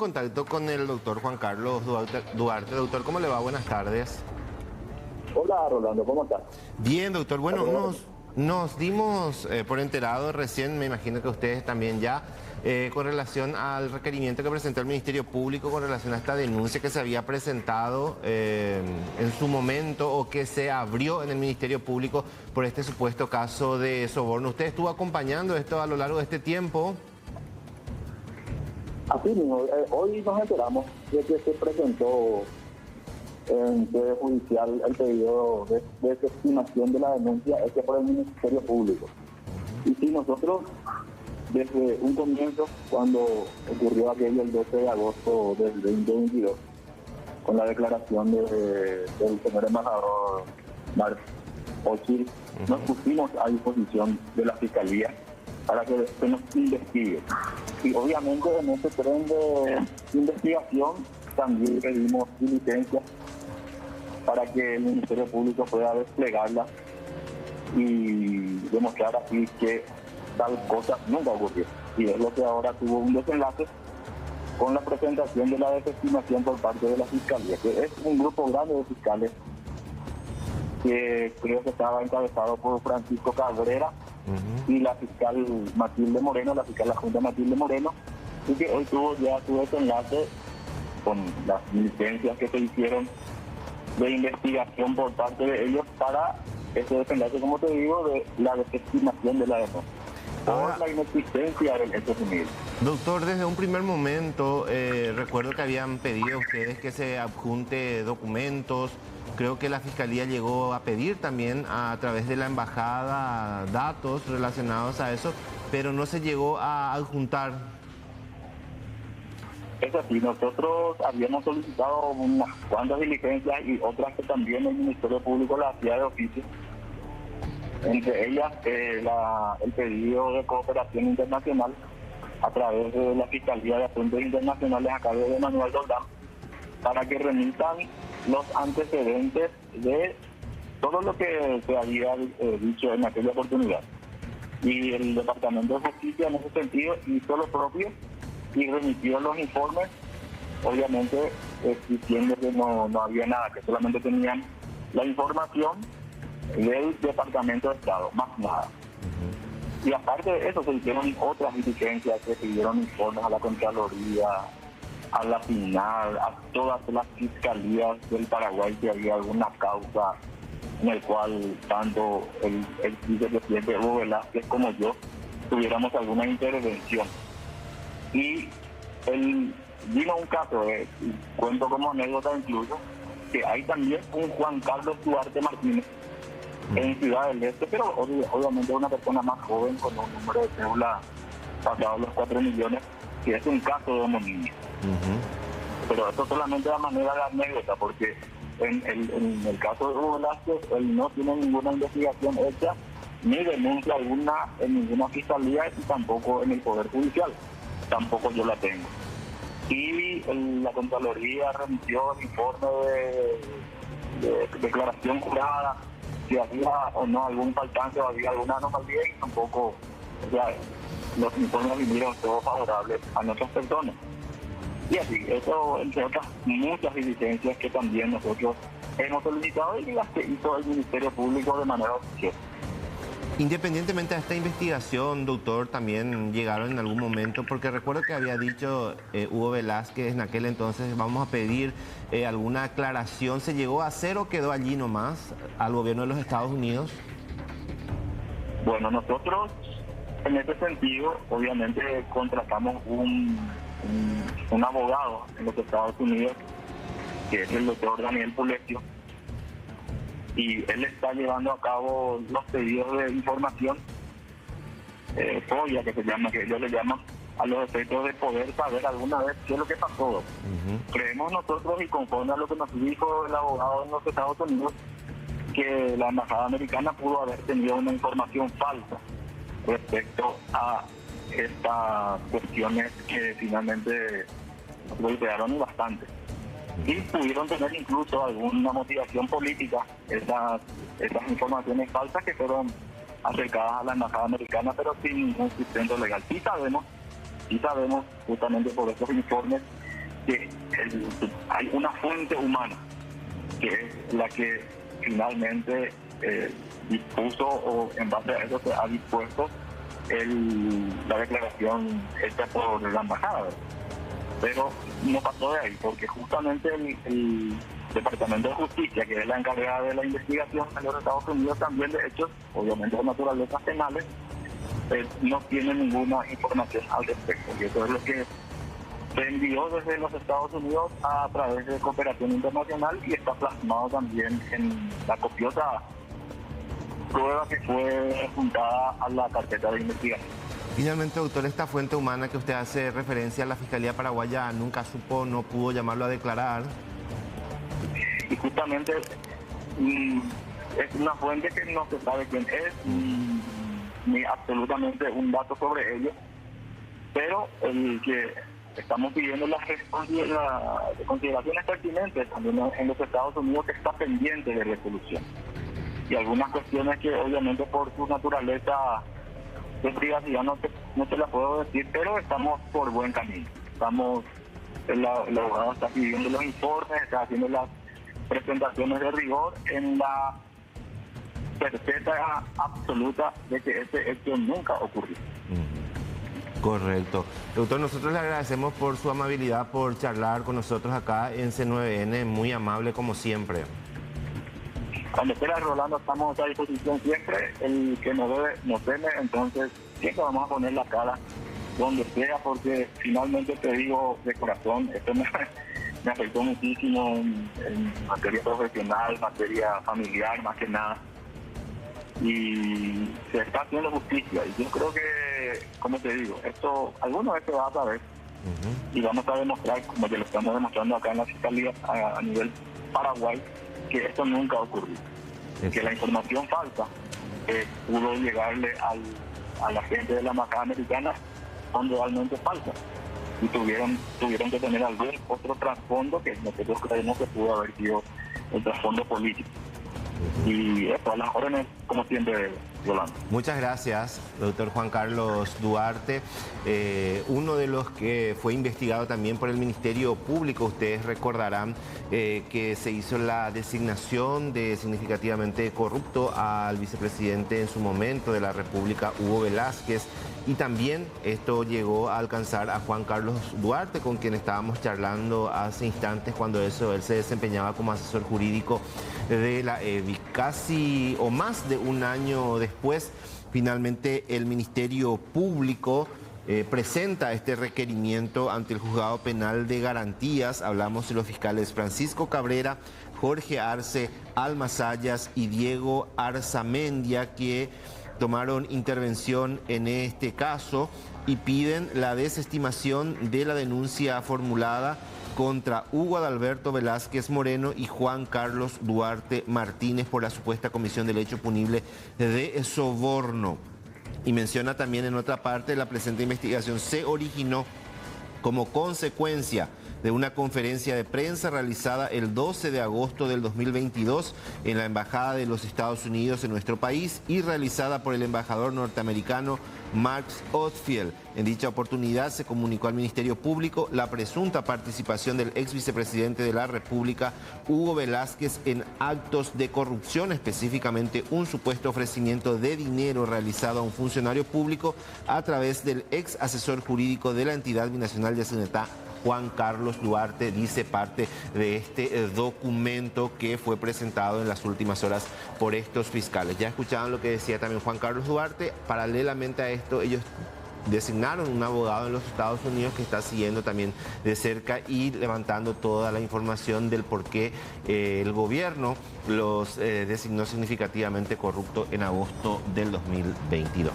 contacto con el doctor Juan Carlos Duarte. Doctor, ¿cómo le va? Buenas tardes. Hola Rolando, ¿cómo estás? Bien, doctor. Bueno, nos dimos por enterado recién, me imagino que ustedes también ya, con relación al requerimiento que presentó el Ministerio Público con relación a esta denuncia que se había presentado en su momento o que se abrió en el Ministerio Público por este supuesto caso de soborno. ¿Usted estuvo acompañando esto a lo largo de este tiempo? Así mismo, hoy nos enteramos de que se presentó en sede judicial el pedido de desestimación de la denuncia hecha por el Ministerio Público. Y sí, nosotros, desde un comienzo, cuando ocurrió aquello el 12 de agosto del 2022, con la declaración del señor embajador Marc Ochil, nos pusimos a disposición de la Fiscalía para que se nos investigue. Y obviamente en ese tren de investigación también pedimos diligencias para que el Ministerio Público pueda desplegarla y demostrar así que tal cosa nunca ocurrió. Y es lo que ahora tuvo un desenlace con la presentación de la desestimación por parte de la Fiscalía, que es un grupo grande de fiscales que creo que estaba encabezado por Francisco Cabrera y la fiscal Matilde Moreno, la fiscal adjunta Matilde Moreno, y que hoy tuvo ya su desenlace con las diligencias que se hicieron de investigación por parte de ellos para ese desenlace, como te digo, de la desestimación de la denuncia por la inexistencia del hecho civil. Doctor, desde un primer momento recuerdo que habían pedido a ustedes que se adjunte documentos. Creo que la Fiscalía llegó a pedir también a través de la embajada datos relacionados a eso, pero no se llegó a adjuntar. Es así, nosotros habíamos solicitado unas cuantas diligencias y otras que también el Ministerio Público las hacía de oficio. Entre ellas el pedido de cooperación internacional a través de la Fiscalía de Asuntos Internacionales a cargo de Manuel Roldán, para que remitan los antecedentes de todo lo que se había dicho en aquella oportunidad. Y el Departamento de Justicia en ese sentido hizo lo propio y remitió los informes, obviamente diciendo que no había nada, que solamente tenían la información del Departamento de Estado, más nada. Y aparte de eso se hicieron otras diligencias, se pidieron informes a la Contraloría, a la FINAL, a todas las fiscalías del Paraguay que había alguna causa en el cual tanto el vicepresidente Hugo Velázquez como yo tuviéramos alguna intervención. Y vino un caso, cuento como anécdota incluso, que hay también un Juan Carlos Duarte Martínez en Ciudad del Este, pero obviamente una persona más joven con un número de cédula pasado los 4 millones, que es un caso de homonimia. Pero esto solamente de manera de anécdota, porque en el caso de Hugo Velázquez, él no tiene ninguna investigación hecha, ni denuncia alguna en ninguna fiscalía y tampoco en el Poder Judicial. Tampoco yo la tengo. Y la Contraloría remitió el informe de declaración jurada, si había o no algún faltante o había alguna anomalía, y tampoco, o sea, los informes vinieron todos favorables a nuestras personas. Y así, eso entre otras muchas diligencias que también nosotros hemos solicitado y las que hizo el Ministerio Público de manera oficial. Independientemente de esta investigación, doctor, también llegaron en algún momento, porque recuerdo que había dicho Hugo Velázquez en aquel entonces, vamos a pedir alguna aclaración. ¿Se llegó a hacer o quedó allí nomás al gobierno de los Estados Unidos? Bueno, nosotros en ese sentido, obviamente contratamos un abogado en los Estados Unidos, que es el doctor Daniel Pulecio, y él está llevando a cabo los pedidos de información, FOIA, que se llama, que ellos le llaman, a los efectos de poder saber alguna vez qué es lo que pasó. Creemos nosotros, y conforme a lo que nos dijo el abogado en los Estados Unidos, que la embajada americana pudo haber tenido una información falsa respecto a estas cuestiones que finalmente golpearon bastante. Y pudieron tener incluso alguna motivación política esas informaciones falsas que fueron acercadas a la embajada americana, pero sin ningún sustento legal. Sí sabemos, justamente por estos informes, que hay una fuente humana que es la que finalmente dispuso, o en base a eso se ha dispuesto la declaración hecha por la embajada. Pero no pasó de ahí, porque justamente el Departamento de Justicia, que es la encargada de la investigación en los Estados Unidos, también de hechos, obviamente de naturaleza penales, no tiene ninguna información al respecto. Y eso es lo que se envió desde los Estados Unidos a través de cooperación internacional y está plasmado también en la copiosa prueba que fue juntada a la carpeta de investigación. Finalmente, doctor, esta fuente humana que usted hace referencia a la Fiscalía Paraguaya nunca supo, no pudo llamarlo a declarar. Y justamente es una fuente que no se sabe quién es, ni absolutamente un dato sobre ello, pero el que estamos pidiendo las consideraciones pertinentes también en los Estados Unidos, que está pendiente de resolución. Y algunas cuestiones que obviamente por su naturaleza de privacidad no te la puedo decir, pero estamos por buen camino. El abogado está pidiendo los informes, está haciendo las presentaciones de rigor en la certeza absoluta de que este hecho nunca ocurrió. Correcto. Doctor, nosotros le agradecemos por su amabilidad, por charlar con nosotros acá en C9N, muy amable como siempre. Cuando quiera, Rolando, estamos a disposición siempre. El que nos teme, entonces siempre vamos a poner la cara donde sea, porque finalmente te digo de corazón, esto me afectó muchísimo en materia profesional, materia familiar, más que nada. Y se está haciendo justicia. Y yo creo que, como te digo, esto alguna vez se va a saber. Y vamos a demostrar, como ya lo estamos demostrando acá en la Fiscalía a nivel Paraguay, que esto nunca ocurrió. Que la información falsa pudo llegarle a la gente de la embajada americana son realmente falsas. Y tuvieron que tener algún otro trasfondo que nosotros creemos que pudo haber sido el trasfondo político. Y esto, a las órdenes, como siempre, Yolanda. Muchas gracias, doctor Juan Carlos Duarte. Uno de los que fue investigado también por el Ministerio Público, ustedes recordarán que se hizo la designación de significativamente corrupto al vicepresidente en su momento de la República, Hugo Velázquez. Y también esto llegó a alcanzar a Juan Carlos Duarte, con quien estábamos charlando hace instantes cuando él se desempeñaba como asesor jurídico de la EBI. Casi o más de un año después, finalmente el Ministerio Público presenta este requerimiento ante el Juzgado Penal de Garantías. Hablamos de los fiscales Francisco Cabrera, Jorge Arce, Alma Sayas y Diego Arzamendia, que tomaron intervención en este caso y piden la desestimación de la denuncia formulada contra Hugo Adalberto Velázquez Moreno y Juan Carlos Duarte Martínez por la supuesta comisión del hecho punible de soborno. Y menciona también en otra parte, la presente investigación se originó como consecuencia de una conferencia de prensa realizada el 12 de agosto del 2022 en la Embajada de los Estados Unidos en nuestro país y realizada por el embajador norteamericano Max Oldfield. En dicha oportunidad se comunicó al Ministerio Público la presunta participación del ex vicepresidente de la República, Hugo Velázquez, en actos de corrupción, específicamente un supuesto ofrecimiento de dinero realizado a un funcionario público a través del ex asesor jurídico de la entidad binacional de Cinetá, Juan Carlos Duarte, dice parte de este documento que fue presentado en las últimas horas por estos fiscales. Ya escuchaban lo que decía también Juan Carlos Duarte. Paralelamente a esto, ellos designaron un abogado en los Estados Unidos que está siguiendo también de cerca y levantando toda la información del por qué el gobierno los designó significativamente corruptos en agosto del 2022.